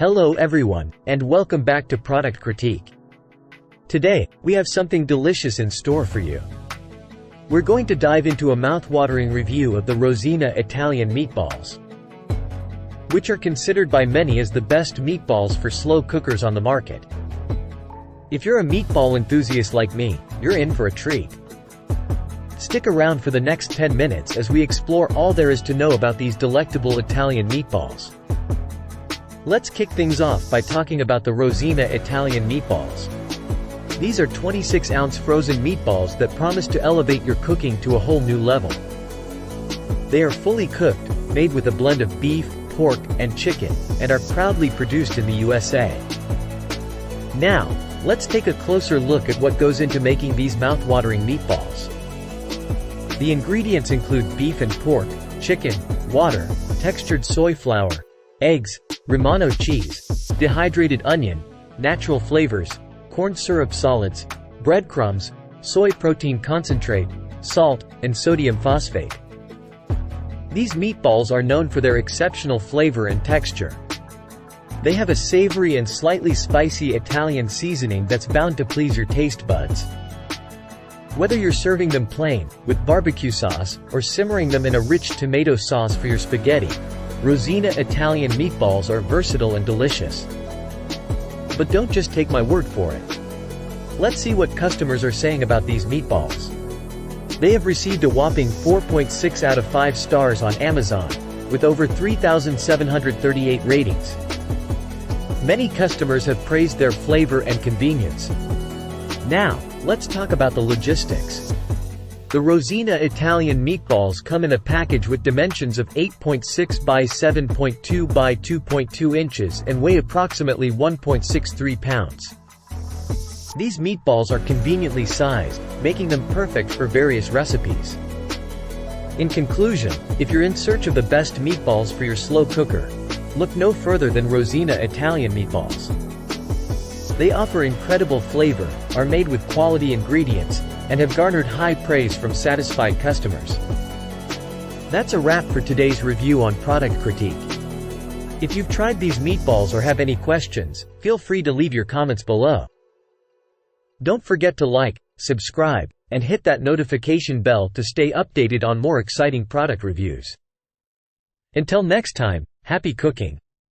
Hello everyone, and welcome back to Product Critique. Today, we have something delicious in store for you. We're going to dive into a mouth-watering review of the Rosina Italian meatballs, which are considered by many as the best meatballs for slow cookers on the market. If you're a meatball enthusiast like me, you're in for a treat. Stick around for the next 10 minutes as we explore all there is to know about these delectable Italian meatballs. Let's kick things off by talking about the Rosina Italian meatballs. These are 26-ounce frozen meatballs that promise to elevate your cooking to a whole new level. They are fully cooked, made with a blend of beef, pork, and chicken, and are proudly produced in the USA. Now, let's take a closer look at what goes into making these mouth-watering meatballs. The ingredients include beef and pork, chicken, water, textured soy flour, eggs, Romano cheese, dehydrated onion, natural flavors, corn syrup solids, breadcrumbs, soy protein concentrate, salt, and sodium phosphate. These meatballs are known for their exceptional flavor and texture. They have a savory and slightly spicy Italian seasoning that's bound to please your taste buds. Whether you're serving them plain, with barbecue sauce, or simmering them in a rich tomato sauce for your spaghetti, Rosina Italian meatballs are versatile and delicious. But don't just take my word for it. Let's see what customers are saying about these meatballs. They have received a whopping 4.6 out of 5 stars on Amazon, with over 3,738 ratings. Many customers have praised their flavor and convenience. Now, let's talk about the logistics. The Rosina Italian meatballs come in a package with dimensions of 8.6 by 7.2 by 2.2 inches and weigh approximately 1.63 pounds. These meatballs are conveniently sized, making them perfect for various recipes. In conclusion, if you're in search of the best meatballs for your slow cooker, look no further than Rosina Italian meatballs. They offer incredible flavor, are made with quality ingredients, and have garnered high praise from satisfied customers. That's a wrap for today's review on Product Critique. If you've tried these meatballs or have any questions, feel free to leave your comments below. Don't forget to like, subscribe, and hit that notification bell to stay updated on more exciting product reviews. Until next time, happy cooking!